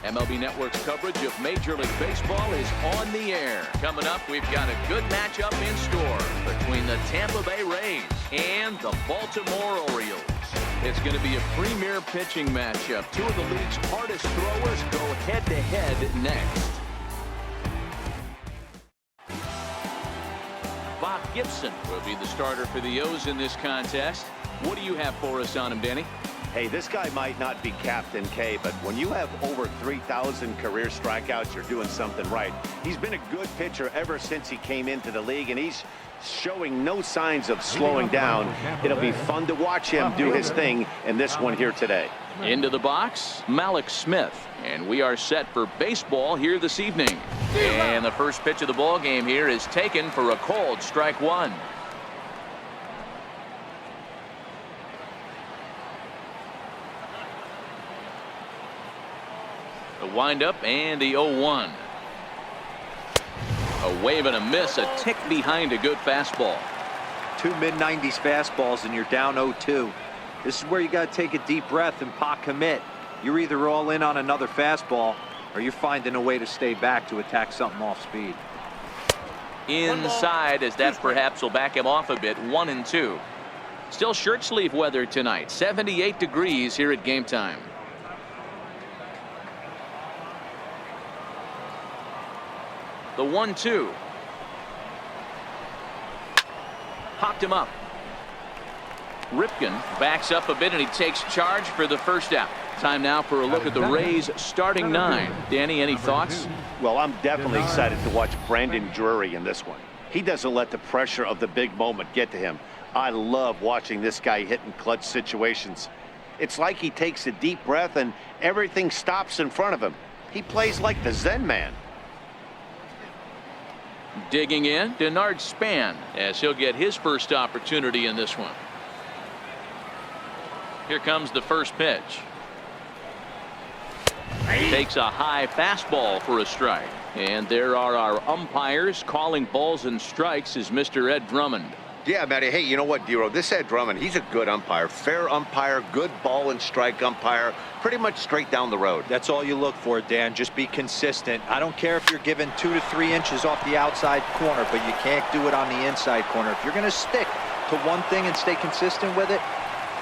MLB Network's coverage of Major League Baseball is on the air. Coming up, we've got a good matchup in store between the Tampa Bay Rays and the Baltimore Orioles. It's going to be a premier pitching matchup. Two of the league's hardest throwers go head-to-head next. Bob Gibson will be the starter for the O's in this contest. What do you have for us on him, Danny? Hey, this guy might not be Captain K, but when you have over 3,000 career strikeouts, you're doing something right. He's been a good pitcher ever since he came into the league, and he's showing no signs of slowing down. It'll be fun to watch him do his thing in this one here today. Into the box, Malik Smith. And we are set for baseball here this evening. And the first pitch of the ball game here is taken for a cold strike one. The windup and the 0-1. A wave and a miss, a tick behind a good fastball. Two mid-90s fastballs and you're down 0-2. This is where you got to take a deep breath and pot commit. You're either all in on another fastball or you're finding a way to stay back to attack something off speed. Inside, as that perhaps will back him off a bit. 1-2. Still shirt sleeve weather tonight. 78 degrees here at game time. The 1-2. Popped him up. Ripken backs up a bit and he takes charge for the first out. Time now for a look at the Rays starting nine. Danny, any thoughts? Well, I'm definitely excited to watch Brandon Drury in this one. He doesn't let the pressure of the big moment get to him. I love watching this guy hit in clutch situations. It's like he takes a deep breath and everything stops in front of him. He plays like the Zen man. Digging in, Denard Span, as he'll get his first opportunity in this one. Here comes the first pitch. Takes a high fastball for a strike. And there are our umpires calling balls and strikes is Mr. Ed Drummond. Yeah, Matty. Hey, you know what, Dero? This Ed Drummond, he's a good umpire. Fair umpire, good ball and strike umpire. Pretty much straight down the road. That's all you look for, Dan. Just be consistent. I don't care if you're given 2 to 3 inches off the outside corner, but you can't do it on the inside corner. If you're going to stick to one thing and stay consistent with it,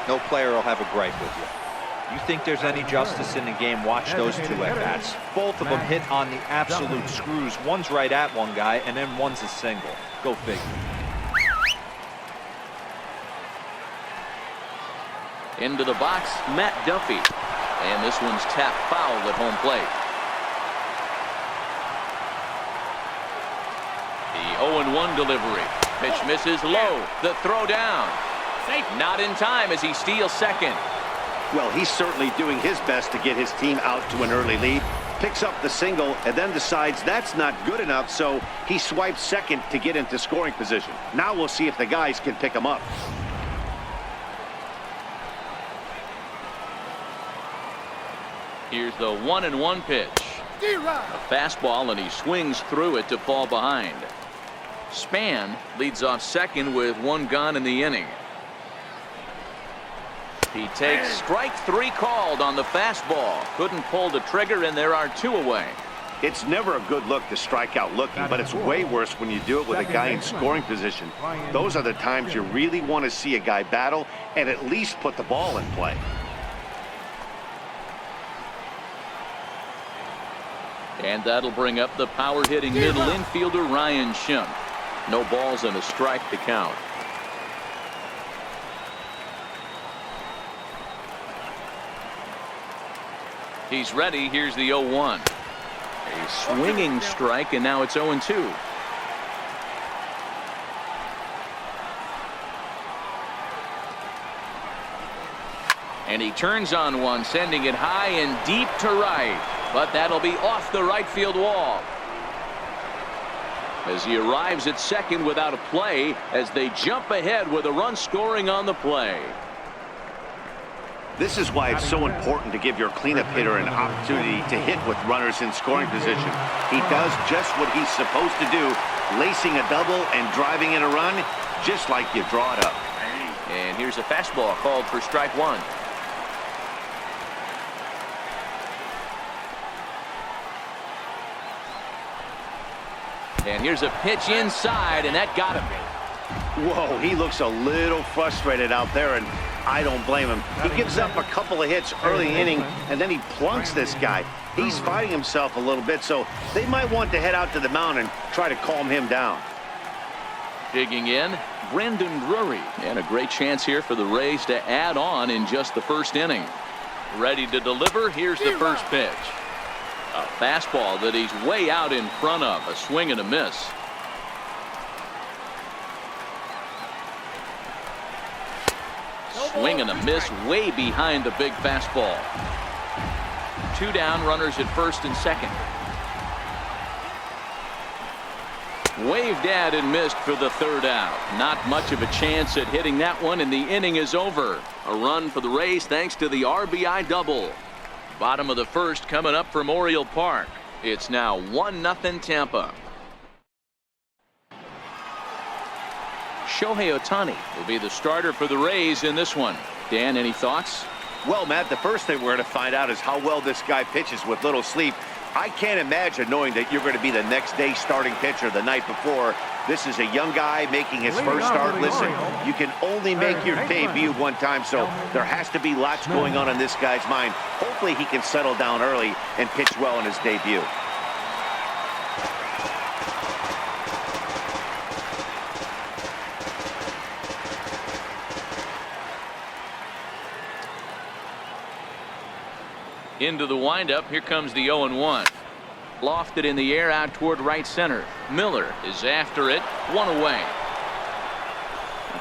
no player will have a gripe with you. You think there's any justice in the game, watch those two at-bats. Both of them hit on the absolute screws. One's right at one guy, and then one's a single. Go figure. Into the box, Matt Duffy. And this one's tapped foul at home plate. The 0-1 delivery. Pitch misses low. The throw down. Not in time as he steals second. Well, he's certainly doing his best to get his team out to an early lead. Picks up the single and then decides that's not good enough, so he swipes second to get into scoring position. Now we'll see if the guys can pick him up. Here's the 1-1 pitch. A fastball and he swings through it to fall behind. Span leads off second with one gone in the inning. He takes strike 3 called on the fastball. Couldn't pull the trigger and there are 2 away. It's never a good look to strike out looking, but it's way worse when you do it with a guy in scoring position. Those are the times you really want to see a guy battle and at least put the ball in play. And that'll bring up the power-hitting middle infielder Ryan Schimpf. No balls and a strike to count. He's ready. Here's the 0-1. A swinging strike, and now it's 0-2. And he turns on one, sending it high and deep to right. But that'll be off the right field wall. As he arrives at second without a play, as they jump ahead with a run scoring on the play. This is why it's so important to give your cleanup hitter an opportunity to hit with runners in scoring position. He does just what he's supposed to do, lacing a double and driving in a run, just like you draw it up. And here's a fastball called for strike 1. And here's a pitch inside, and that got him. Whoa, he looks a little frustrated out there, and I don't blame him. He gives up a couple of hits early inning, and then he plunks this guy. He's fighting himself a little bit, so they might want to head out to the mound and try to calm him down. Digging in, Brendan Drury. And a great chance here for the Rays to add on in just the first inning. Ready to deliver. Here's the first pitch. A fastball that he's way out in front of. A swing and a miss. Swing and a miss way behind the big fastball. 2 down, runners at first and second. Waved at and missed for the 3rd out. Not much of a chance at hitting that one, and the inning is over. A run for the Rays thanks to the RBI double. Bottom of the 1st coming up from Oriole Park. It's now 1-0 Tampa. Shohei Ohtani will be the starter for the Rays in this one. Dan, any thoughts? Well, Matt, the first thing we're going to find out is how well this guy pitches with little sleep. I can't imagine knowing that you're going to be the next day starting pitcher the night before. This is a young guy making his first start. Listen, you can only make your debut one time, so there has to be lots going on in this guy's mind. Hopefully he can settle down early and pitch well in his debut. Into the windup. Here comes the 0-1. Lofted in the air out toward right center. Miller is after it. 1 away.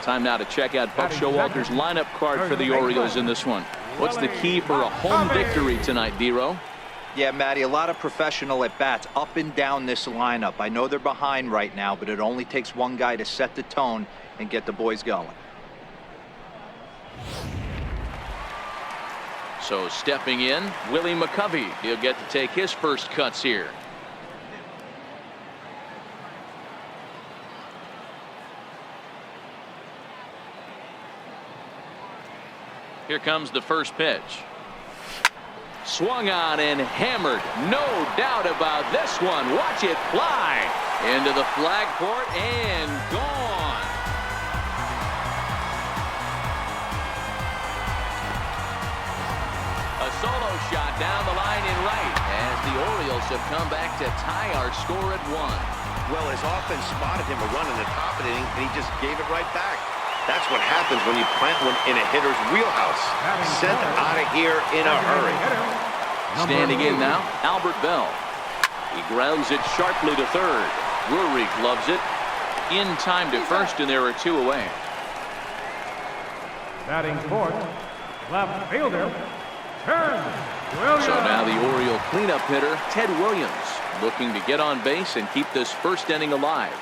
Time now to check out Buck Showalter's lineup card for the Orioles in this one. What's the key for a home victory tonight, D-Row? Yeah, Matty, a lot of professional at-bats up and down this lineup. I know they're behind right now, but it only takes one guy to set the tone and get the boys going. So stepping in, Willie McCovey. He'll get to take his first cuts here. Here comes the first pitch. Swung on and hammered. No doubt about this one. Watch it fly into the flag court and gone. A solo shot down the line in right as the Orioles have come back to tie our score at 1. Well, his offense spotted him a run in the top of the inning, and he just gave it right back. That's what happens when you plant one in a hitter's wheelhouse. Sent out of here in a hurry. Standing in now, Albert Bell. He grounds it sharply to third. Drury gloves it in time to first, and there are 2 away. Batting fourth, left fielder, Williams. So now the Oriole cleanup hitter, Ted Williams, looking to get on base and keep this first inning alive.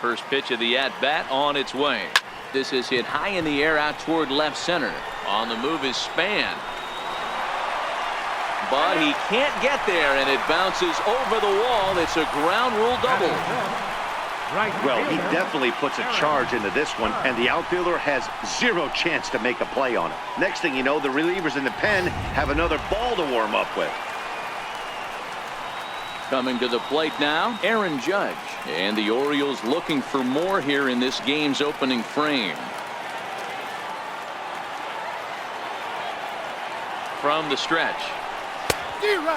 First pitch of the at-bat on its way. This is hit high in the air out toward left center. On the move is Span. But he can't get there, and it bounces over the wall. It's a ground rule double. Well, he definitely puts a charge into this one, and the outfielder has 0 chance to make a play on it. Next thing you know, the relievers in the pen have another ball to warm up with. Coming to the plate now, Aaron Judge. And the Orioles looking for more here in this game's opening frame. From the stretch.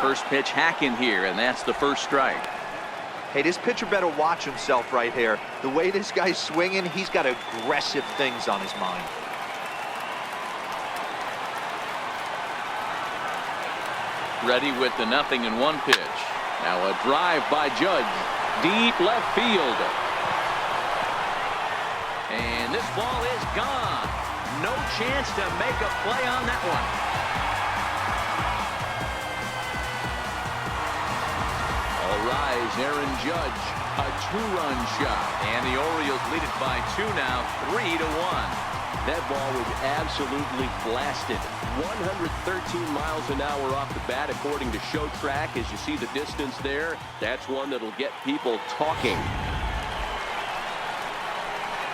First pitch hack in here, and that's the first strike. Hey, this pitcher better watch himself right here. The way this guy's swinging, he's got aggressive things on his mind. Ready with the 0-1 pitch. Now a drive by Judge. Deep left field. And this ball is gone. No chance to make a play on that one. All rise, Aaron Judge. A 2-run shot. And the Orioles lead it by 2 now, 3-1. That ball was absolutely blasted. 113 miles an hour off the bat, according to Show Track. As you see the distance there, that's one that'll get people talking.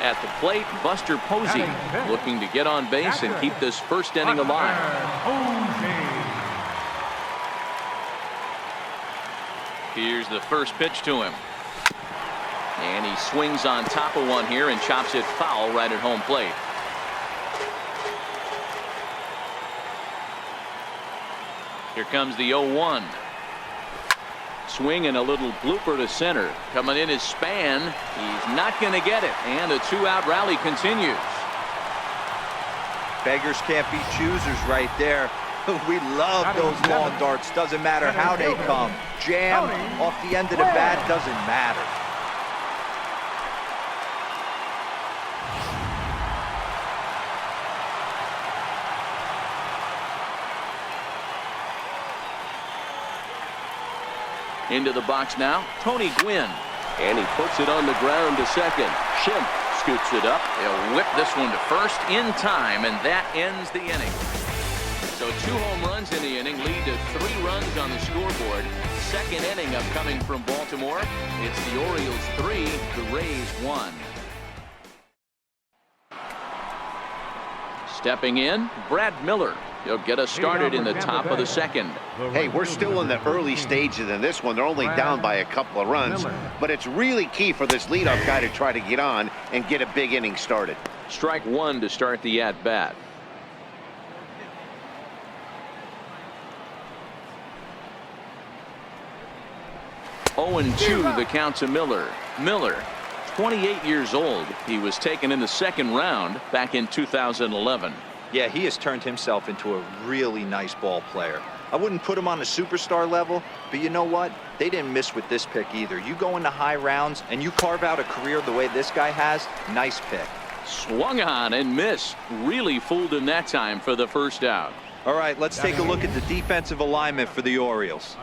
At the plate, Buster Posey looking to get on base and keep this first inning alive. Here's the first pitch to him. And he swings on top of one here and chops it foul right at home plate. Here comes the 0-1. Swing and a little blooper to center. Coming in is Span. He's not going to get it. And a 2-out rally continues. Beggars can't be choosers right there. We love those long darts. Doesn't matter how they come. Jam off the end of the bat, doesn't matter. Into the box now, Tony Gwynn. And he puts it on the ground to second. Schimpf scoops it up. He'll whip this one to first in time, and that ends the inning. So 2 home runs in the inning lead to 3 runs on the scoreboard. Second inning upcoming from Baltimore. It's the Orioles 3, the Rays 1. Stepping in, Brad Miller. He'll get us started in the top of the second. Hey, we're still in the early stages in this one. They're only down by a couple of runs, but it's really key for this leadoff guy to try to get on and get a big inning started. Strike 1 to start the at-bat. Oh, and 2 the count to Miller. Miller, 28 years old. He was taken in the second round back in 2011. Yeah, he has turned himself into a really nice ball player. I wouldn't put him on a superstar level, but you know what? They didn't miss with this pick either. You go into high rounds and you carve out a career the way this guy has, nice pick. Swung on and missed. Really fooled him that time for the first out. All right, let's take a look at the defensive alignment for the Orioles.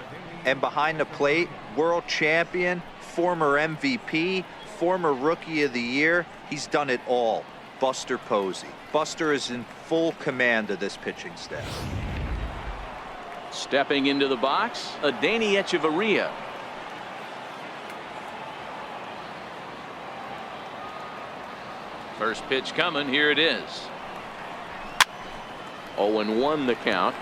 And behind the plate, world champion, former MVP, former Rookie of the Year. He's done it all. Buster Posey. Buster is in full command of this pitching staff. Stepping into the box, Adeiny Echeverria. First pitch coming. Here it is. 0-1 the count.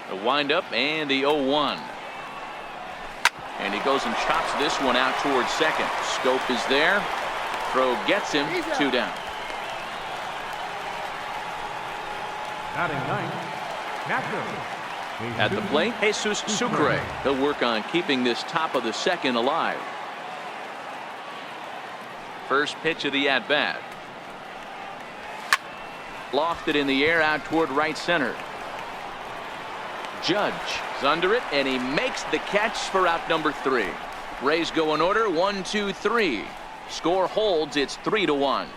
The windup and the 0-1. And he goes and chops this one out towards second. Scope is there. Throw gets him. 2 down. Batting ninth, catcher. At the plate, Jesus Sucre. He'll work on keeping this top of the second alive. First pitch of the at-bat. Lofted in the air out toward right center. Judge is under it, and he makes the catch for out number 3. Rays go in order, 1, 2, 3. Score holds. It's 3-1.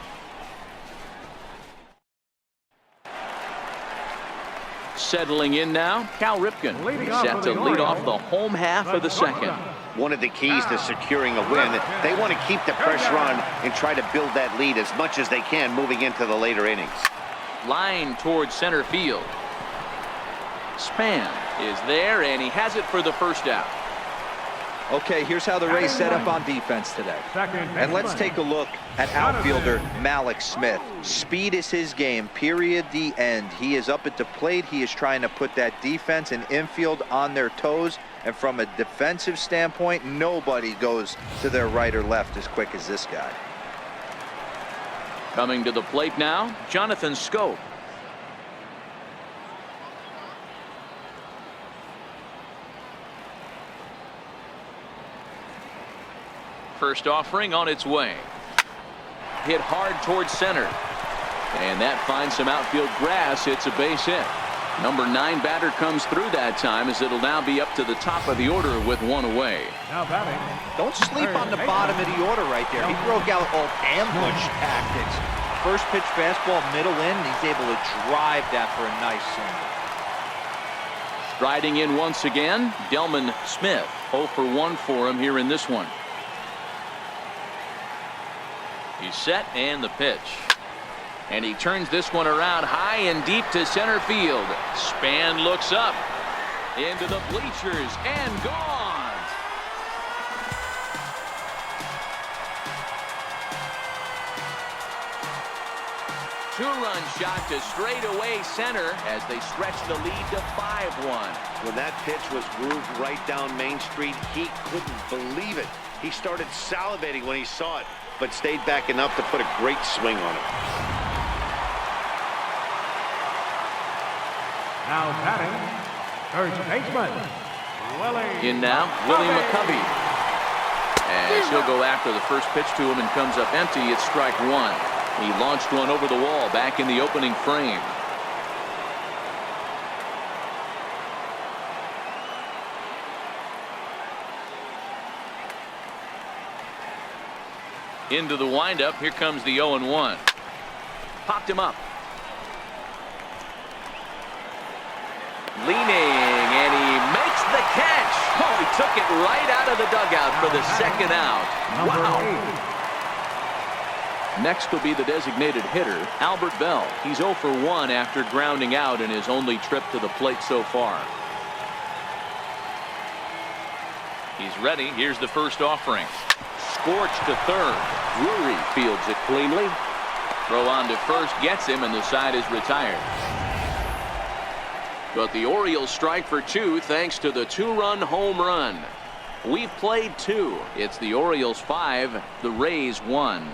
Settling in now, Cal Ripken set to lead off the home half of the second. One of the keys to securing a win, they want to keep the pressure on and try to build that lead as much as they can moving into the later innings. Line towards center field. Span is there, and he has it for the first out. Okay, here's how the Rays set up on defense today. And let's take a look at outfielder Malik Smith. Speed is his game, period, the end. He is up at the plate. He is trying to put that defense and infield on their toes. And from a defensive standpoint, nobody goes to their right or left as quick as this guy. Coming to the plate now, Jonathan Scope. First offering on its way. Hit hard towards center. And that finds some outfield grass. It's a base hit. Number 9 batter comes through that time, as it'll now be up to the top of the order with 1 away. Now batting. Don't sleep on the bottom of the order right there. He broke out all ambush tactics. First pitch fastball, middle in, and he's able to drive that for a nice single. Striding in once again, Delman Smith. 0 for 1 for him here in this one. He's set, and the pitch. And he turns this one around high and deep to center field. Span looks up into the bleachers and gone. two-run shot to straightaway center as they stretch the lead to 5-1. When that pitch was grooved right down Main Street, he couldn't believe it. He started salivating when he saw it, but stayed back enough to put a great swing on it. Now batting, first baseman, Willie. In now, Willie McCovey. As he'll go after the first pitch to him and comes up empty, it's strike one. He launched one over the wall back in the opening frame. Into the windup, here comes the 0-1. Popped him up. Leaning, and he makes the catch. Oh, he took it right out of the dugout for the second out. Wow. Next will be the designated hitter, Albert Bell. He's 0 for 1 after grounding out in his only trip to the plate so far. He's ready. Here's the first offering. Scorched to third. Drury fields it cleanly. Throw on to first gets him, and the side is retired. But the Orioles strike for 2 thanks to the 2-run home run. We've played 2. It's the Orioles 5, the Rays 1.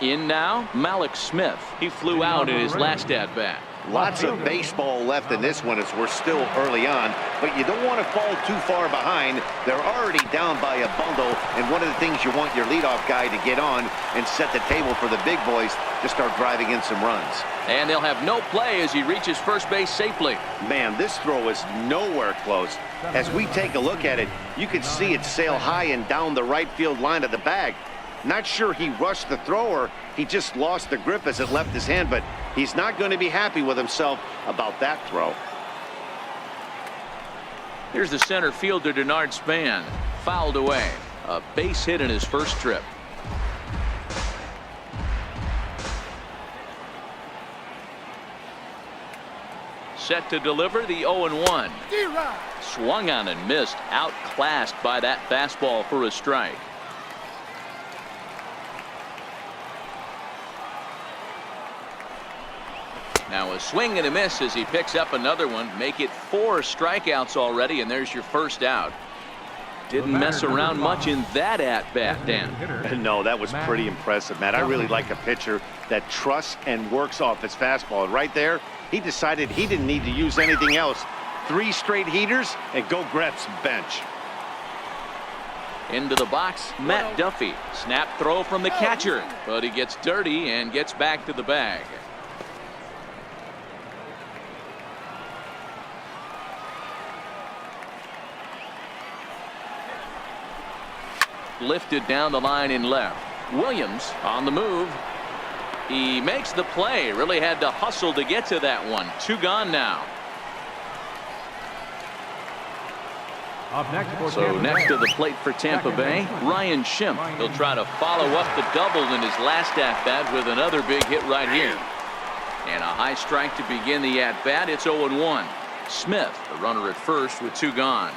In now, Malik Smith. He flew out in his last at-bat. Lots of baseball left in this one as we're still early on, but you don't want to fall too far behind. They're already down by a bundle, and one of the things you want your leadoff guy to get on and set the table for the big boys to start driving in some runs. And they'll have no play as he reaches first base safely. Man, this throw is nowhere close. As we take a look at it, you can see it sail high and down the right field line of the bag. Not sure he rushed the thrower. He just lost the grip as it left his hand, but he's not going to be happy with himself about that throw. Here's the center fielder, Denard Span. Fouled away. A base hit in his first trip. Set to deliver the 0-1. Swung on and missed. Outclassed by that fastball for a strike. Now a swing and a miss as he picks up another one. Make it 4 strikeouts already, and there's your first out. Didn't mess around much in that at-bat, Dan. No, that was pretty impressive, Matt. I really like a pitcher that trusts and works off his fastball. And right there, he decided he didn't need to use anything else. 3 straight heaters and go grab some bench. Into the box, Matt Duffy. Snap throw from the catcher, but he gets dirty and gets back to the bag. Lifted down the line in left. Williams on the move. He makes the play. Really had to hustle to get to that one. 2 gone now. So next to the plate for Tampa Bay, Ryan Schimpf. He'll try to follow up the double in his last at-bat with another big hit right here. And a high strike to begin the at-bat. It's 0-1. Smith, the runner at first with 2 gone.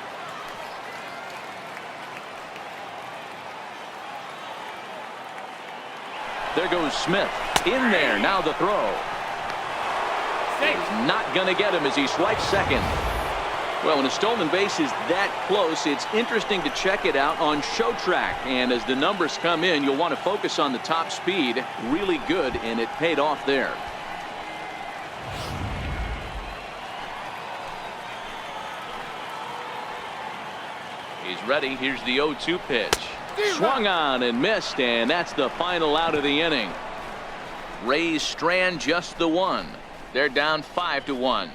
There goes Smith. In there. Now the throw. He's not going to get him as he swipes second. Well, when a stolen base is that close, it's interesting to check it out on Show Track. And as the numbers come in, you'll want to focus on the top speed. Really good, and it paid off there. He's ready. Here's the 0-2 pitch. Swung on and missed, and that's the final out of the inning. Rays strand just the 1. They're down 5-1.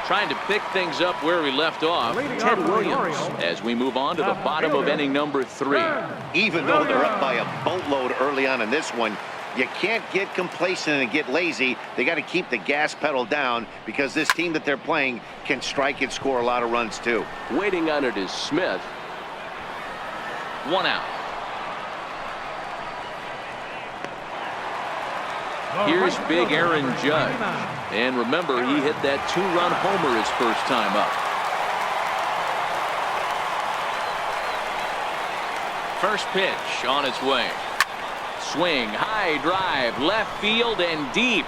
Trying to pick things up where we left off, Ted Williams, as we move on to the bottom of inning number 3. Even though they're up by a boatload early on in this one, you can't get complacent and get lazy. They got to keep the gas pedal down because this team that they're playing can strike and score a lot of runs too. Waiting on it is Smith. 1 out. Here's big Aaron Judge. And remember, he hit that 2-run homer his first time up. First pitch on its way. Swing, high drive, left field and deep.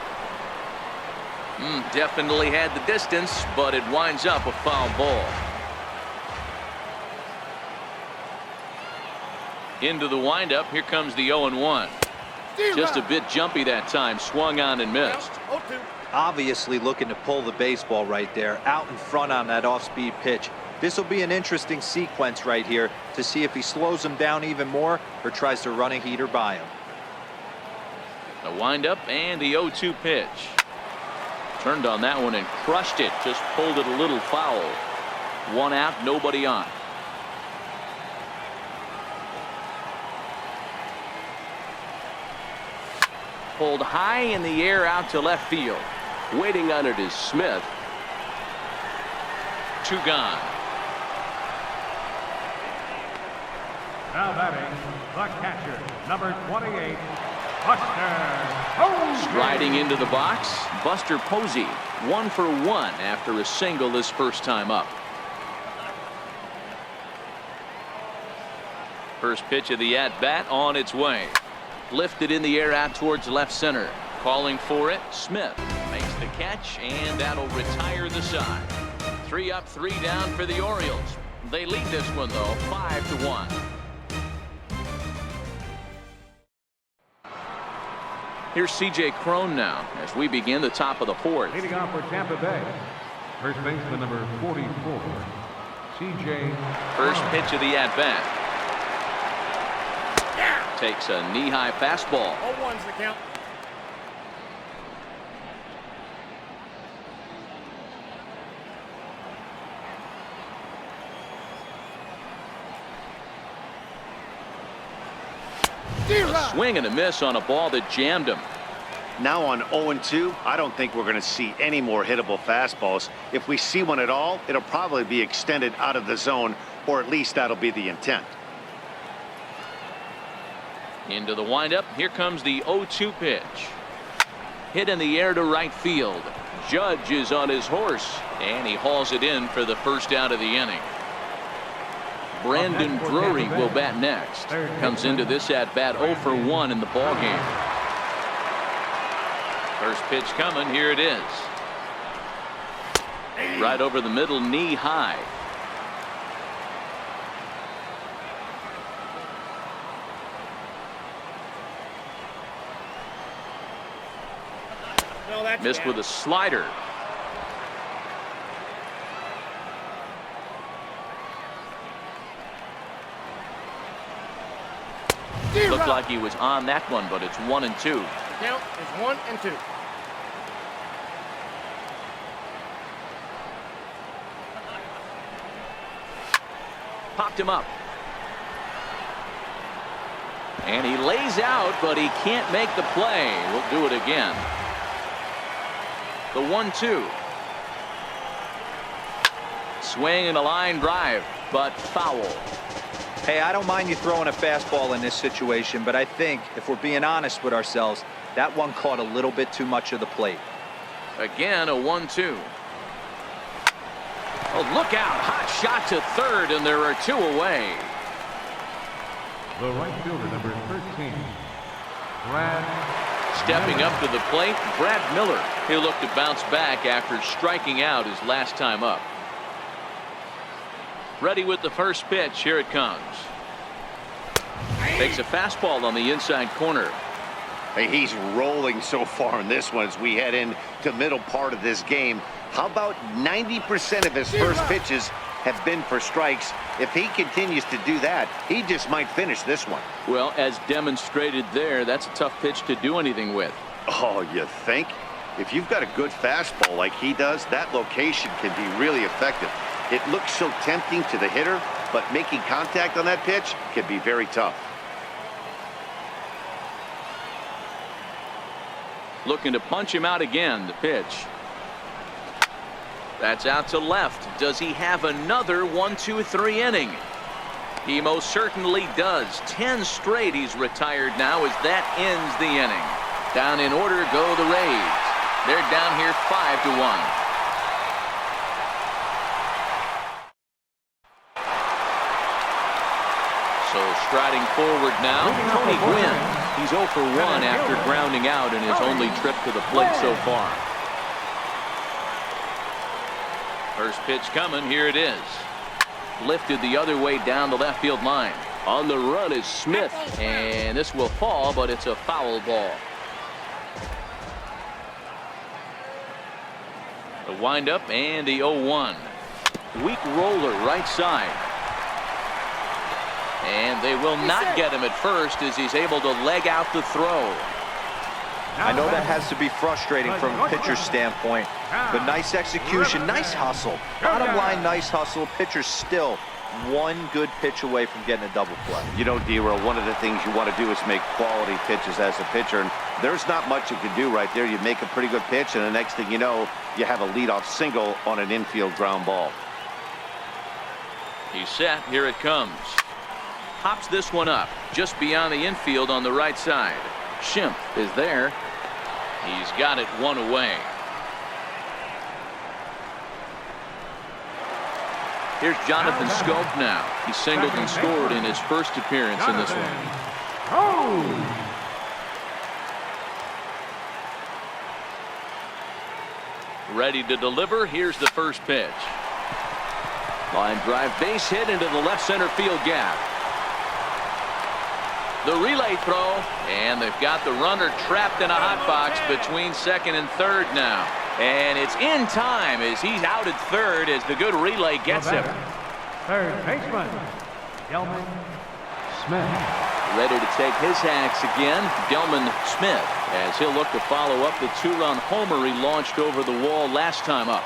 Definitely had the distance, but it winds up a foul ball. Into the windup. Here comes the 0-1. Just a bit jumpy that time. Swung on and missed. Obviously looking to pull the baseball right there, out in front on that off-speed pitch. This will be an interesting sequence right here to see if he slows him down even more or tries to run a heater by him. The windup and the 0-2 pitch. Turned on that one and crushed it. Just pulled it a little foul. One out, nobody on. Pulled high in the air out to left field. Waiting on it is Smith. Two gone. Now batting, the catcher, number 28, Buster Posey. Striding into the box, Buster Posey. 1 for 1 after a single this first time up. First pitch of the at-bat on its way. Lifted in the air out towards left center. Calling for it, Smith makes the catch, and that'll retire the side. 3 up, 3 down for the Orioles. They lead this one, though, 5-1. Here's C.J. Cron now as we begin the top of the 4th. Leading off for Tampa Bay, first baseman number 44, C.J. First pitch of the at-bat. Takes a knee-high fastball. 0-1's the count. A swing and a miss on a ball that jammed him. Now on 0-2, I don't think we're going to see any more hittable fastballs. If we see one at all, it'll probably be extended out of the zone, or at least that'll be the intent. Into the windup. Here comes the 0-2 pitch. Hit in the air to right field. Judge is on his horse, and he hauls it in for the first out of the inning. Brandon Drury will bat next. Comes into this at bat 0 for 1 in the ball game. First pitch coming. Here it is. Right over the middle, knee high. Missed with a slider. Looked like he was on that one, but it's 1-2. The count is 1-2. Popped him up. And he lays out, but he can't make the play. We'll do it again. The 1-2. Swing and a line drive, but foul. Hey, I don't mind you throwing a fastball in this situation, but I think if we're being honest with ourselves, that one caught a little bit too much of the plate. Again, a 1-2. Oh, look out. Hot shot to third, and there are 2 away. The right fielder, number 13, Brad. Stepping up to the plate, Brad Miller. He'll look to bounce back after striking out his last time up. Ready with the first pitch. Here it comes. Takes a fastball on the inside corner. Hey, he's rolling so far in this one as we head into middle part of this game. How about 90% of his first pitches have been for strikes? If he continues to do that, he just might finish this one. Well, as demonstrated there, that's a tough pitch to do anything with. Oh, you think? If you've got a good fastball like he does, that location can be really effective. It looks so tempting to the hitter, but making contact on that pitch can be very tough. Looking to punch him out again. The pitch. That's out to left. Does he have another 1-2-3 inning? He most certainly does. 10 straight he's retired now as that ends the inning. Down in order go the Rays. They're down here 5-1. So striding forward now, Tony Gwynn. He's 0 for 1 after grounding out in his only trip to the plate so far. First pitch coming, here it is. Lifted the other way down the left field line. On the run is Smith, and this will fall, but it's a foul ball. The windup and the 0-1. Weak roller right side. And they will not get him at first as he's able to leg out the throw. I know that has to be frustrating from a pitcher's standpoint, but nice execution, nice hustle. Bottom line, nice hustle. Pitcher's still one good pitch away from getting a double play. You know, D-Roll, one of the things you want to do is make quality pitches as a pitcher, and there's not much you can do right there. You make a pretty good pitch, and the next thing you know, you have a leadoff single on an infield ground ball. He's set. Here it comes. Hops this one up just beyond the infield on the right side. Schimpf is there. He's got it one away. Here's Jonathan Scope now. He singled and scored in his first appearance in this one. Ready to deliver. Here's the first pitch. Line drive, base hit into the left center field gap. The relay throw, and they've got the runner trapped in a hot box between second and third now. And it's in time as he's out at third as the good relay gets him. Third baseman, Delman Smith. Ready to take his hacks again, Delman Smith, as he'll look to follow up the two-run homer he launched over the wall last time up.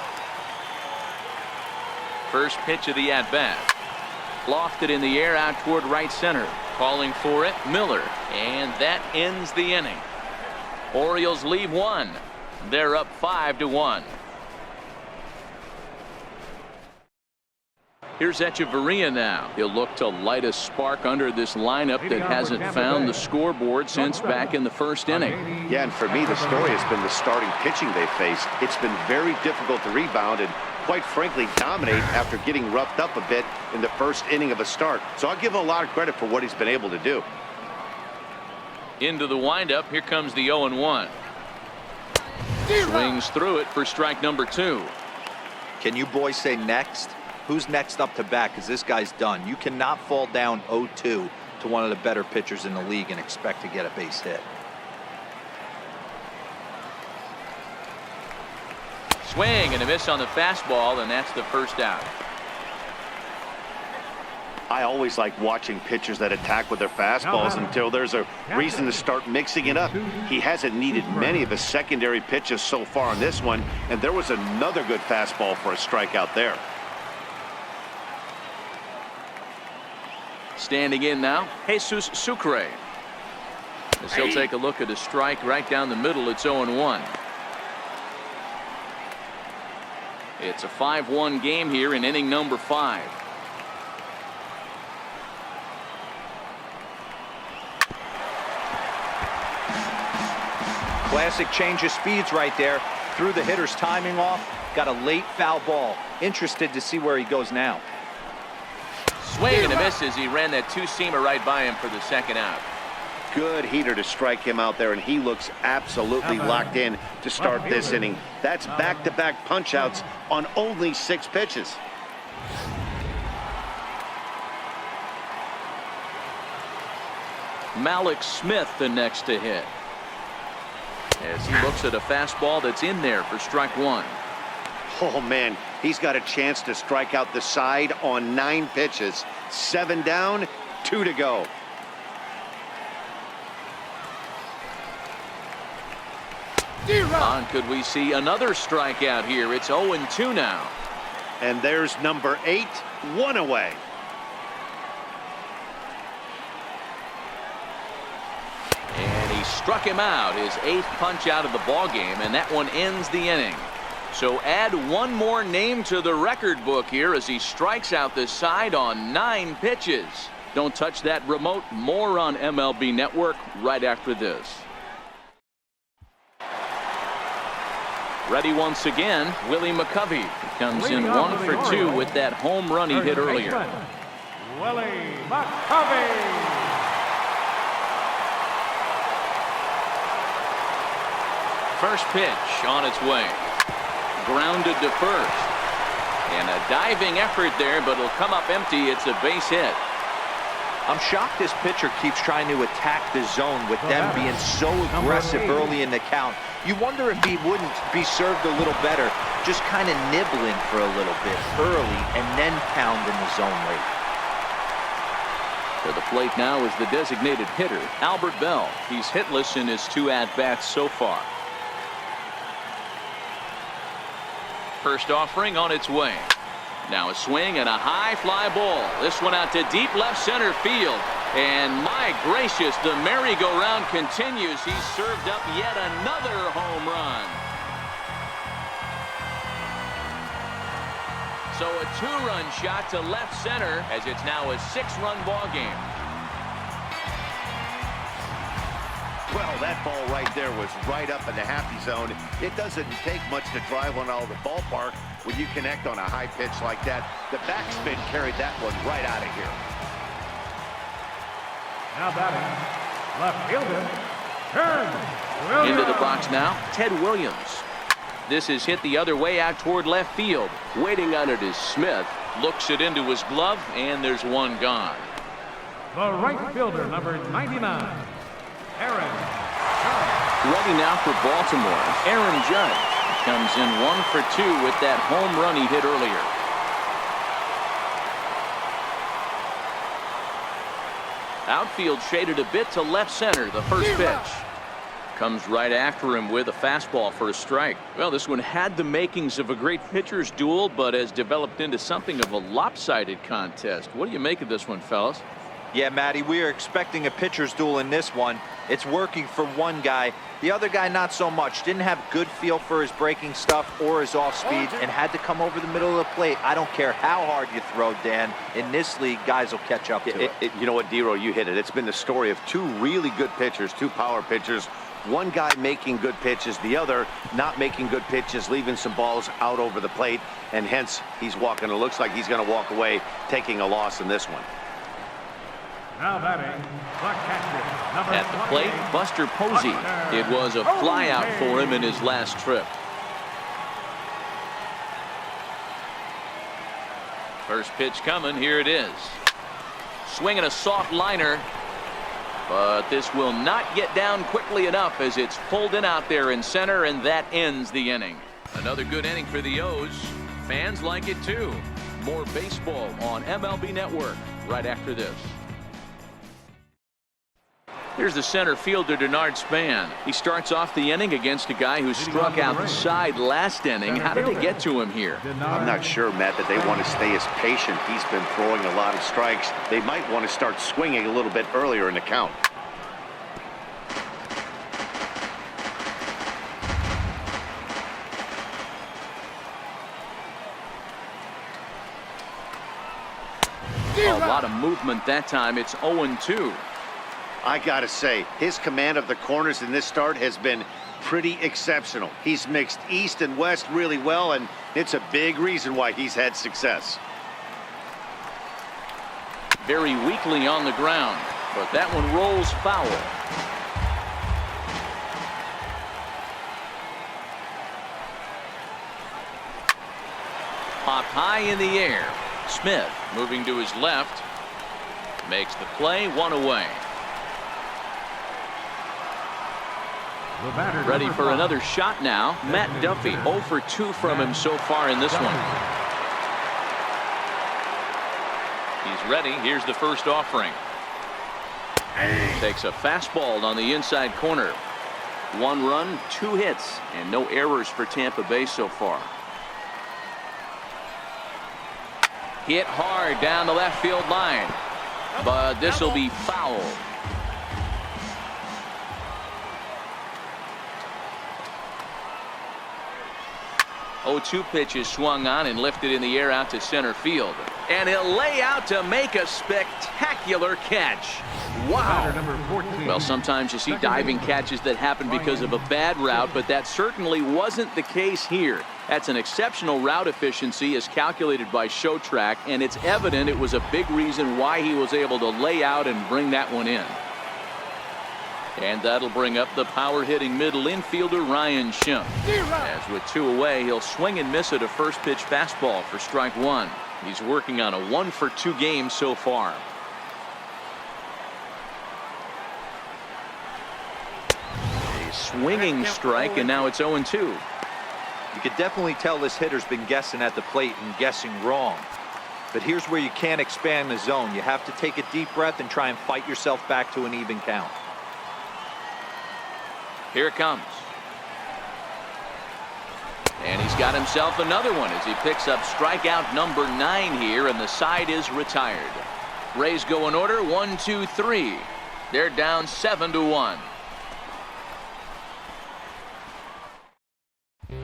First pitch of the at-bat. Lofted in the air out toward right center. Calling for it, Miller. And that ends the inning. Orioles leave one. They're up 5-1. Here's Echeverria now. He'll look to light a spark under this lineup that hasn't found the scoreboard since back in the first inning. Yeah, and for me, the story has been the starting pitching they faced. It's been very difficult to rebound and, quite frankly, dominate after getting roughed up a bit in the first inning of a start. So I'll give him a lot of credit for what he's been able to do. Into the windup. Here comes the 0-1. Swings through it for strike number 2. Can you boys say next? Who's next up to bat? Because this guy's done. You cannot fall down 0-2 to one of the better pitchers in the league and expect to get a base hit. Swing and a miss on the fastball, and that's the first out. I always like watching pitchers that attack with their fastballs until there's a reason to start mixing it up. He hasn't needed many of his secondary pitches so far on this one, and there was another good fastball for a strikeout there. Standing in now, Jesus Sucre. As he'll take a look at a strike right down the middle. It's 0-1. It's a 5-1 game here in inning number 5. Classic change of speeds right there. Threw the hitter's timing off. Got a late foul ball. Interested to see where he goes now. Swing and a miss as he ran that two-seamer right by him for the second out. Good heater to strike him out there, and he looks absolutely locked in to start this inning. That's back-to-back punch-outs on only 6 pitches. Malik Smith the next to hit. As he looks at a fastball that's in there for strike 1. Oh, man, he's got a chance to strike out the side on 9 pitches. 7 down, 2 to go. On could we see another strikeout here? It's 0-2 now. And there's number 8, 1 away. And he struck him out, his 8th punch out of the ball game, and that one ends the inning. So add one more name to the record book here as he strikes out the side on 9 pitches. Don't touch that remote. More on MLB Network right after this. Ready once again, Willie McCovey comes in 1 for 2 with that home run he hit earlier. Willie McCovey. First pitch on its way. Grounded to first. And a diving effort there, but it'll come up empty. It's a base hit. I'm shocked this pitcher keeps trying to attack the zone with them being so aggressive early in the count. You wonder if he wouldn't be served a little better, just kind of nibbling for a little bit early and then pounding the zone late. To the plate now is the designated hitter, Albert Bell. He's hitless in his 2 at-bats so far. First offering on its way. Now a swing and a high fly ball. This one out to deep left center field. And my gracious, the merry-go-round continues. He's served up yet another home run. So a 2-run shot to left center as it's now a 6-run ball game. Well, that ball right there was right up in the happy zone. It doesn't take much to drive one out of the ballpark when you connect on a high pitch like that. The backspin carried that one right out of here. Now batting, left fielder, Ted Into the Williams. box now, Ted Williams. This is hit the other way out toward left field. Waiting on it is Smith. Looks it into his glove, and there's one gone. The right fielder, number 99, Aaron Judge. Ready now for Baltimore, Aaron Judge. Comes in 1 for 2 with that home run he hit earlier. Outfield shaded a bit to left center. The first pitch comes right after him with a fastball for a strike. Well, this one had the makings of a great pitcher's duel, but has developed into something of a lopsided contest. What do you make of this one, fellas? Yeah, Matty, we are expecting a pitcher's duel in this one. It's working for one guy. The other guy, not so much. Didn't have good feel for his breaking stuff or his off speed and had to come over the middle of the plate. I don't care how hard you throw, Dan. In this league, guys will catch up to it. You know what, D-Row, you hit it. It's been the story of 2 really good pitchers, 2 power pitchers. One guy making good pitches, the other not making good pitches, leaving some balls out over the plate, and hence he's walking. It looks like he's going to walk away taking a loss in this one. Now batting, the catcher, number At the plate, 28, Buster Posey. It was a flyout for him in his last trip. First pitch coming. Here it is. Swinging a soft liner. But this will not get down quickly enough as it's pulled in out there in center, and that ends the inning. Another good inning for the O's. Fans like it too. More baseball on MLB Network right after this. Here's the center fielder, Denard Span. He starts off the inning against a guy who struck out the side last inning. How did they get to him here? I'm not sure, Matt, that they want to stay as patient. He's been throwing a lot of strikes. They might want to start swinging a little bit earlier in the count. A lot of movement that time. It's 0-2. I gotta say, his command of the corners in this start has been pretty exceptional. He's mixed east and west really well, and it's a big reason why he's had success. Very weakly on the ground, but that one rolls foul. Popped high in the air. Smith moving to his left. Makes the play, 1 away. Ready for another shot now. Matt Duffy, 0 for 2 from him so far in this one. He's ready. Here's the first offering. Takes a fastball on the inside corner. 1 run, 2 hits, and no errors for Tampa Bay so far. Hit hard down the left field line, but this will be foul. 0-2 pitch is swung on and lifted in the air out to center field. And he'll lay out to make a spectacular catch. Wow. Number 14. Well, sometimes you see diving catches that happen because of a bad route, but that certainly wasn't the case here. That's an exceptional route efficiency as calculated by SHOHEI, and it's evident it was a big reason why he was able to lay out and bring that one in. And that'll bring up the power-hitting middle infielder Ryan Schimpf. As with 2 away, he'll swing and miss at a first-pitch fastball for strike 1. He's working on a 1-for-2 game so far. A swinging strike, and now it's 0-2. You could definitely tell this hitter's been guessing at the plate and guessing wrong. But here's where you can't expand the zone. You have to take a deep breath and try and fight yourself back to an even count. Here it comes. And he's got himself another one as he picks up strikeout number 9 here, and the side is retired. Rays go in order, 1, 2, 3. They're down 7-1.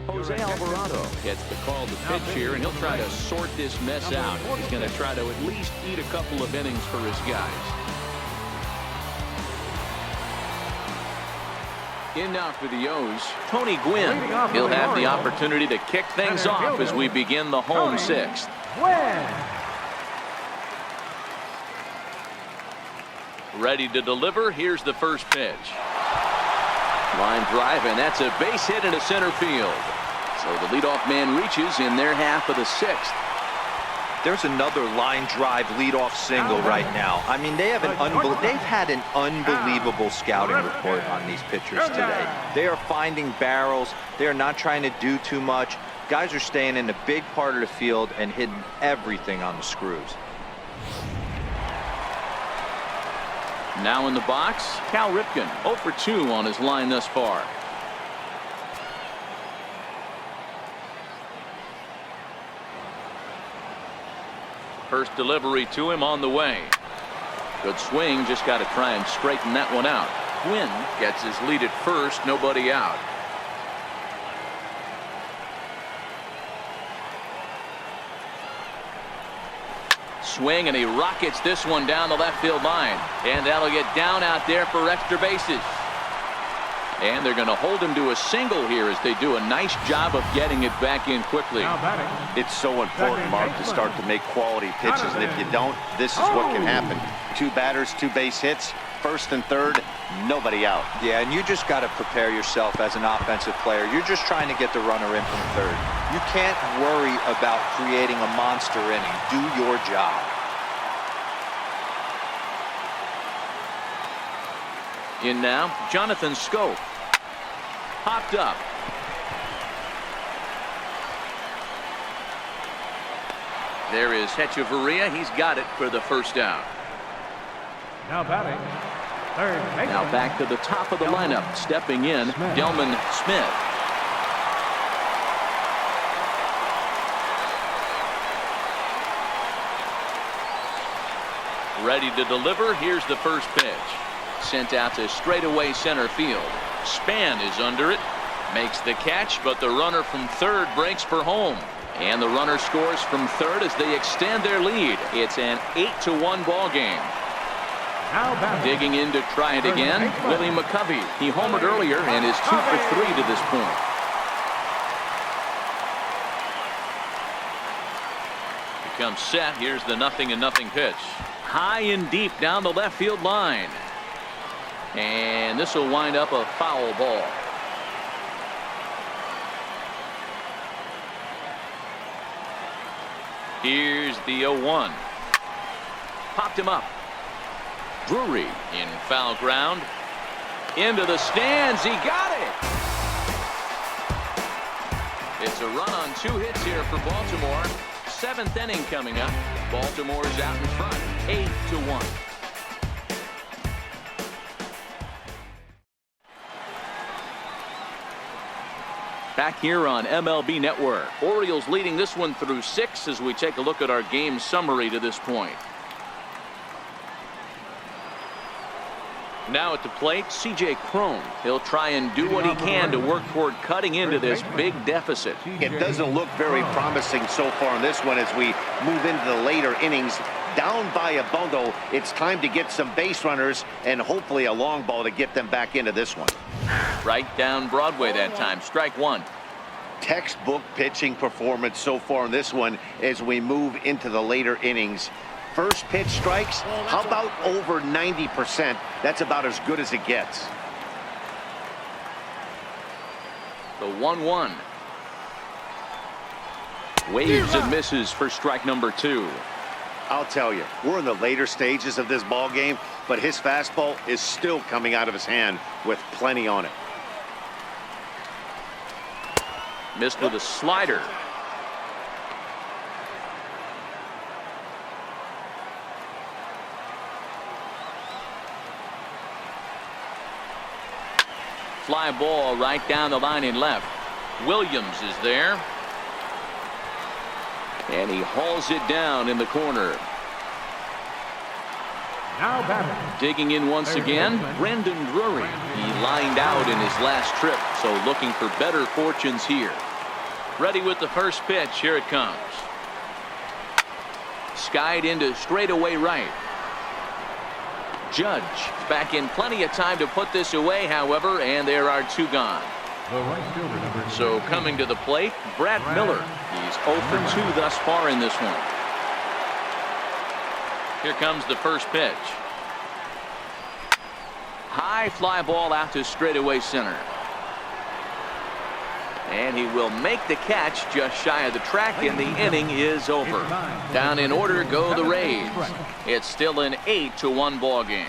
Jose Alvarado gets the call to pitch here, and he'll try to sort this mess out. He's going to try to at least eat a couple of innings for his guys. In now for the O's, Tony Gwynn. He'll have the opportunity to kick things off as we begin the home 6th. Ready to deliver. Here's the first pitch. Line drive, and that's a base hit into center field. So the leadoff man reaches in their half of the 6th. There's another line drive leadoff single right now. I mean, they've had an unbelievable scouting report on these pitchers today. They are finding barrels. They are not trying to do too much. Guys are staying in a big part of the field and hitting everything on the screws. Now in the box, Cal Ripken, 0 for 2 on his line thus far. First delivery to him on the way. Good swing, just got to try and straighten that one out. Gwynn gets his lead at first, nobody out. Swing, and he rockets this one down the left field line. And that'll get down out there for extra bases. And they're going to hold him to a single here as they do a nice job of getting it back in quickly. It's so important, Mark, to start to make quality pitches, and if you don't, this is what can happen. 2 batters, 2 base hits, first and third, nobody out. Yeah, and you just got to prepare yourself as an offensive player. You're just trying to get the runner in from third. You can't worry about creating a monster inning. Do your job. In now, Jonathan Schoop. Popped up. There is Hechavarria. He's got it for the first out. Now batting, third baseman. Now back to the top of the lineup. Stepping in, Delman Smith. Ready to deliver. Here's the first pitch. Sent out to straightaway center field. Span is under it. Makes the catch, but the runner from third breaks for home. And the runner scores from third as they extend their lead. It's an 8-1 ball game. Digging in to try it again, Willie McCovey. He homered earlier and is 2 for 3 to this point. Becomes set. Here's the 0-0 pitch. High and deep down the left field line. And this will wind up a foul ball. Here's the 0-1. Popped him up. Drury in foul ground. Into the stands. He got it. It's a run on 2 hits here for Baltimore. 7th inning coming up. Baltimore's out in front. 8-1. Back here on MLB Network. Orioles leading this one through 6 as we take a look at our game summary to this point. Now at the plate, C.J. Cron. He'll try and do what he can to work toward cutting into this big deficit. It doesn't look very promising so far in this one as we move into the later innings. Down by a bundle, it's time to get some base runners and hopefully a long ball to get them back into this one. Right down Broadway that time. Strike one. Textbook pitching performance so far in this one as we move into the later innings. First pitch strikes, how about over 90%? That's about as good as it gets. The 1-1. Waves and misses for strike number 2. I'll tell you, we're in the later stages of this ball game, but his fastball is still coming out of his hand with plenty on it. Missed with a slider. Fly ball right down the line in left. Williams is there. And he hauls it down in the corner. Now batting. Digging in once again, Brendan Drury. He lined out in his last trip, so looking for better fortunes here. Ready with the first pitch. Here it comes. Skied into straightaway right. Judge back in plenty of time to put this away, however, and there are 2 gone. The right fielder, number So coming to the plate, Brad Miller. He's 0 for 2 thus far in this one. Here comes the first pitch. High fly ball out to straightaway center. And he will make the catch just shy of the track, and the inning is over. Down in order go the Rays. It's still an 8-1 ball game.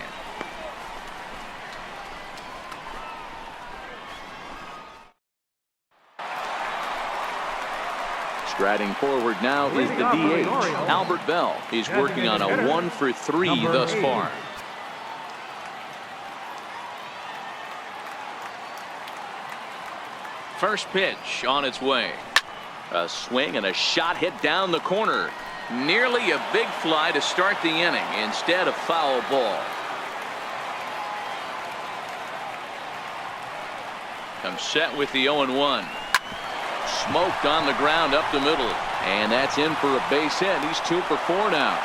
Striding forward now is the DH, Albert Bell. He's working on a 1 for 3 thus far. First pitch on its way. A swing and a shot hit down the corner. Nearly a big fly to start the inning. Instead, a foul ball. Comes set with the 0-1. Smoked on the ground up the middle. And that's in for a base hit. He's 2 for 4 now.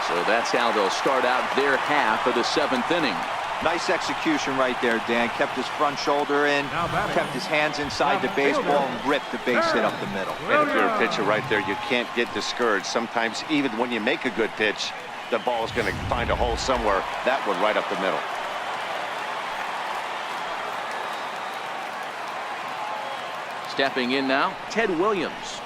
So that's how they'll start out their half of the 7th inning. Nice execution right there, Dan. Kept his front shoulder in, kept his hands inside the baseball, and ripped the base hit up the middle. And if you're a pitcher right there, you can't get discouraged. Sometimes even when you make a good pitch, the ball is going to find a hole somewhere. That one right up the middle. Stepping in now, Ted Williams.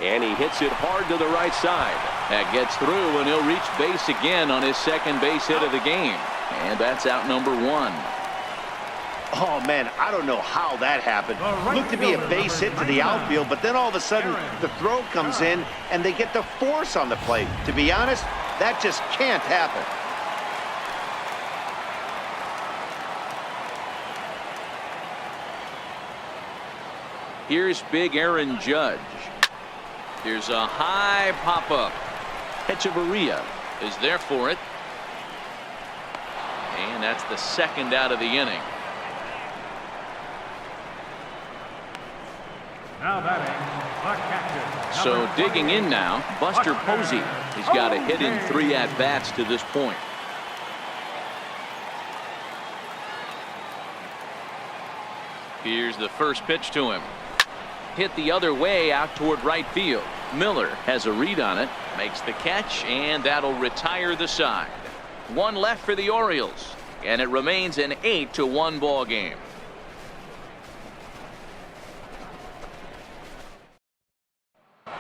And he hits it hard to the right side. That gets through, and he'll reach base again on his second base hit of the game. And that's out number 1. Oh, man, I don't know how that happened. Looked to be a base hit to the outfield, but then all of a sudden the throw comes in, and they get the force on the plate. To be honest, that just can't happen. Here's big Aaron Judge. Here's a high pop-up. Echeverria is there for it. And that's the second out of the inning. Now batting. So digging in now, Buster Posey. He's got a hit in 3 at-bats to this point. Here's the first pitch to him. Hit the other way out toward right field. Miller has a read on it, makes the catch, and that'll retire the side. 1 left for the Orioles, and it remains an 8-1 ball game.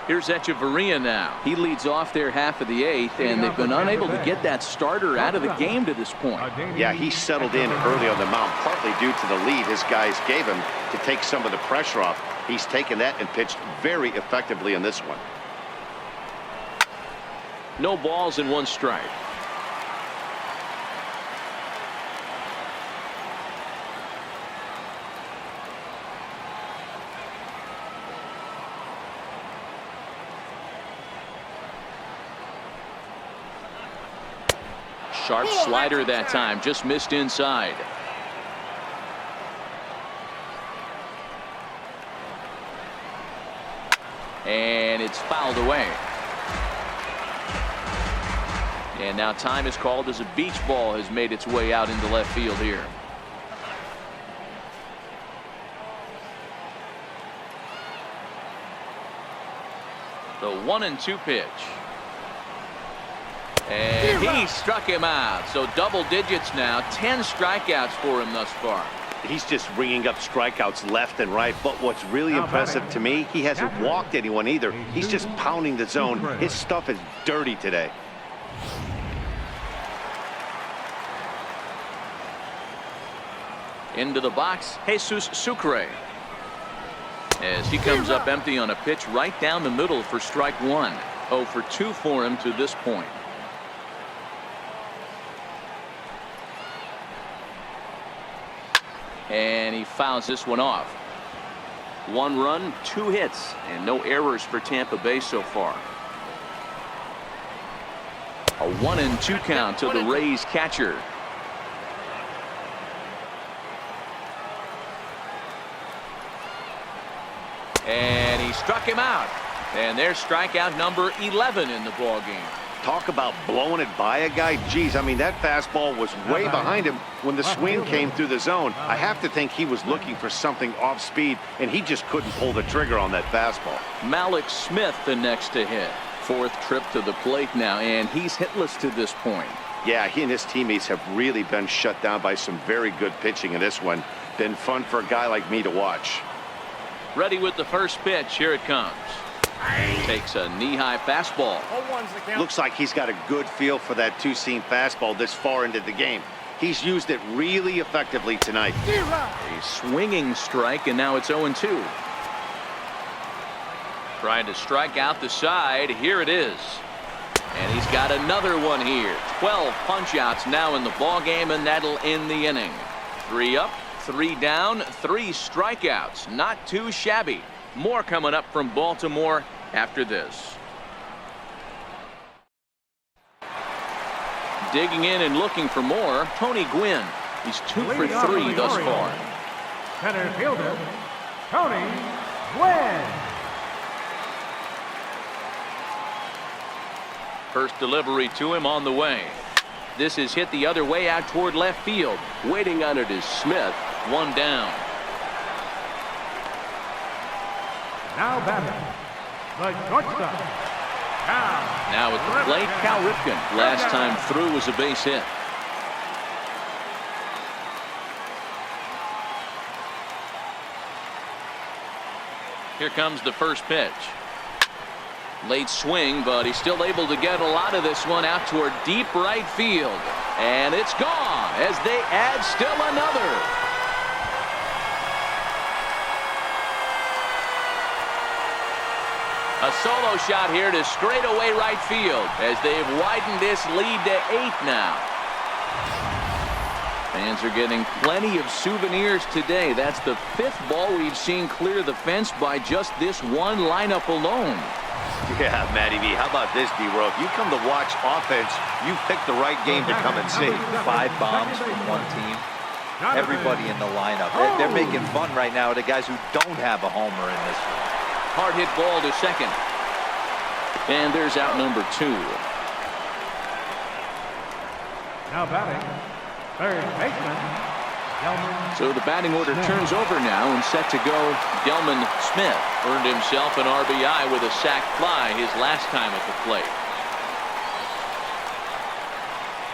Here's Echeverria now. He leads off their half of the 8th, and they've been unable to get that starter out of the game to this point. Yeah, he settled in early on the mound, partly due to the lead his guys gave him to take some of the pressure off. He's taken that and pitched very effectively in this one. No balls and 1 strike. Sharp slider that time, just missed inside. And it's fouled away. And now time is called as a beach ball has made its way out into left field here. The 1-2 pitch. And he struck him out. So double digits now. 10 strikeouts for him thus far. He's just ringing up strikeouts left and right. But what's really impressive to me, he hasn't walked anyone either. He's just pounding the zone. His stuff is dirty today. Into the box, Jesus Sucre. As he comes up empty on a pitch right down the middle for strike one. 0 for 2 for him to this point. And he fouls this one off. 1 run, 2 hits, and no errors for Tampa Bay so far. A 1-2 count to the Rays catcher. And he struck him out. And there's strikeout number 11 in the ball game. Talk about blowing it by a guy. Geez, I mean, that fastball was way behind him when the swing came through the zone. I have to think he was looking for something off speed, and he just couldn't pull the trigger on that fastball. Malik Smith the next to hit. 4th trip to the plate now, and he's hitless to this point. Yeah, he and his teammates have really been shut down by some very good pitching in this one. Been fun for a guy like me to watch. Ready with the first pitch. Here it comes. Takes a knee-high fastball. Looks like he's got a good feel for that two-seam fastball this far into the game. He's used it really effectively tonight. A swinging strike, and now it's 0-2. Trying to strike out the side. Here it is. And he's got another one here. 12 punch-outs now in the ball game, and that'll end the inning. 3 up, 3 down, 3 strikeouts. Not too shabby. More coming up from Baltimore after this. Digging in and looking for more, Tony Gwynn. He's 2 for 3 thus far. Center fielder, Tony Gwynn. First delivery to him on the way. This is hit the other way out toward left field. Waiting on it is Smith. 1 down. Now batting, the shortstop, Cal. Now at the plate, Cal Ripken. Last time through was a base hit. Here comes the first pitch. Late swing, but he's still able to get a lot of this one out toward deep right field. And it's gone as they add still another. A solo shot here to straightaway right field as they've widened this lead to 8 now. Fans are getting plenty of souvenirs today. That's the 5th ball we've seen clear the fence by just this one lineup alone. Yeah, Matty V, how about this, D-Roll? If you come to watch offense, you picked the right game to come and see. 5 bombs from one team. Everybody in the lineup. They're making fun right now of the guys who don't have a homer in this one. Hard hit ball to second. And there's out number 2. Now batting, third baseman, Delman. So the batting order turns over now and set to go. Delman Smith earned himself an RBI with a sac fly his last time at the plate.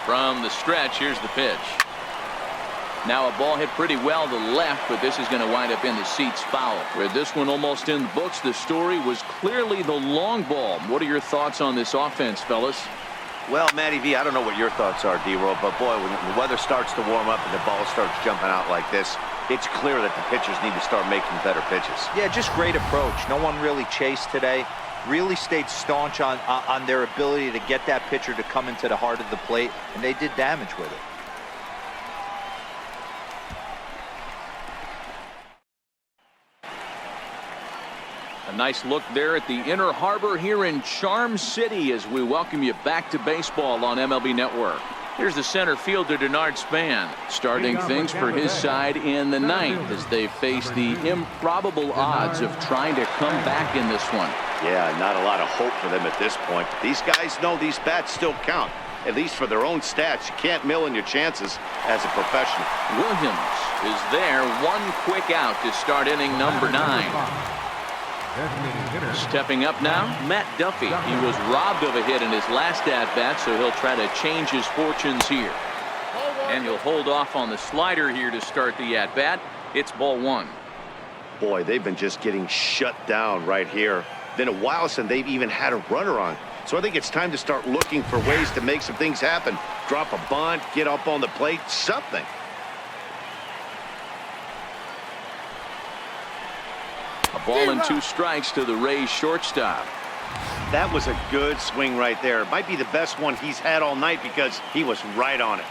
From the stretch, here's the pitch. Now a ball hit pretty well to the left, but this is going to wind up in the seats foul. With this one almost in the books, the story was clearly the long ball. What are your thoughts on this offense, fellas? Well, Matty V, I don't know what your thoughts are, D-Roll, but boy, when the weather starts to warm up and the ball starts jumping out like this, it's clear that the pitchers need to start making better pitches. Yeah, just great approach. No one really chased today. Really stayed staunch on their ability to get that pitcher to come into the heart of the plate, and they did damage with it. A nice look there at the Inner Harbor here in Charm City as we welcome you back to baseball on MLB Network. Here's the center fielder, Denard Span, starting things for his side in the ninth as they face the improbable odds of trying to come back in this one. Yeah, not a lot of hope for them at this point. These guys know these bats still count, at least for their own stats. You can't mill in your chances as a professional. Williams is there, one quick out to start inning number 9. Stepping up now, Matt Duffy. He was robbed of a hit in his last at-bat, so he'll try to change his fortunes here. And he'll hold off on the slider here to start the at-bat. It's ball 1. Boy, they've been just getting shut down right here. Been a while since they've even had a runner on. So I think it's time to start looking for ways to make some things happen. Drop a bunt, get up on the plate, something. A ball and 2 strikes to the Rays shortstop. That was a good swing right there. It might be the best one he's had all night because he was right on it.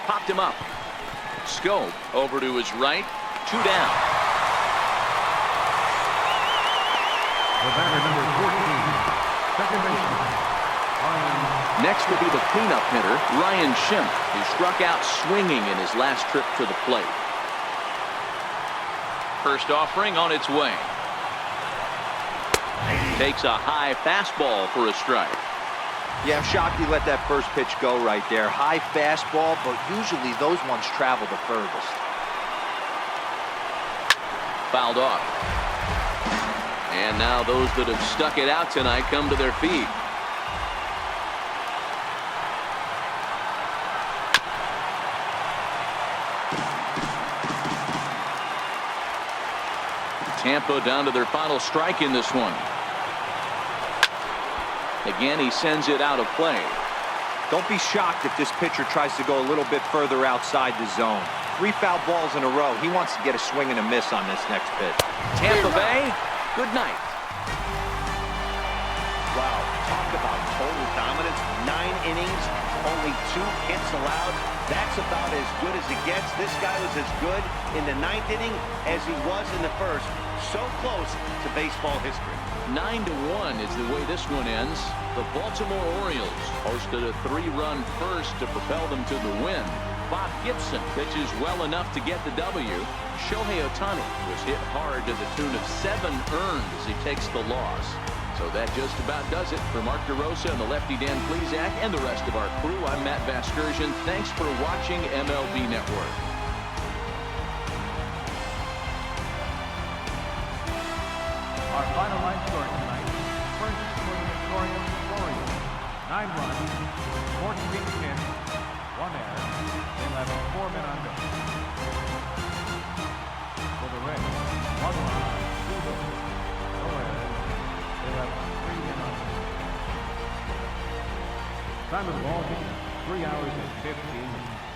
Popped him up. Scope over to his right. 2 down. The batter, number 14, second baseman, Ryan. Next will be the cleanup hitter, Ryan Schimpf, who struck out swinging in his last trip to the plate. First offering on its way. Takes a high fastball for a strike. Yeah, I'm shocked he let that first pitch go right there. High fastball, but usually those ones travel the furthest. Fouled off. And now those that have stuck it out tonight come to their feet. Tampa down to their final strike in this one. Again, he sends it out of play. Don't be shocked if this pitcher tries to go a little bit further outside the zone. 3 foul balls in a row. He wants to get a swing and a miss on this next pitch. Tampa Bay, good night. Wow, talk about total dominance. 9 innings, only 2 hits allowed. That's about as good as it gets. This guy was as good in the 9th inning as he was in the 1st. So close to baseball history. 9-1 is the way this one ends. The Baltimore Orioles hosted a 3-run first to propel them to the win. Bob Gibson pitches well enough to get the W. Shohei Ohtani was hit hard to the tune of 7 earned as he takes the loss. So that just about does it. For Mark DeRosa and the lefty Dan Plesac and the rest of our crew, I'm Matt Vasgersian. Thanks for watching MLB Network. Our final line scoring tonight. First for the Victoria Orioles. 9 runs, 14 hits, 1 error. They left 4 men on base. For the Rays, 1 run, 2 hits, no errors. They left 3 men on base. Time of the ball game, 3 hours and 15 minutes.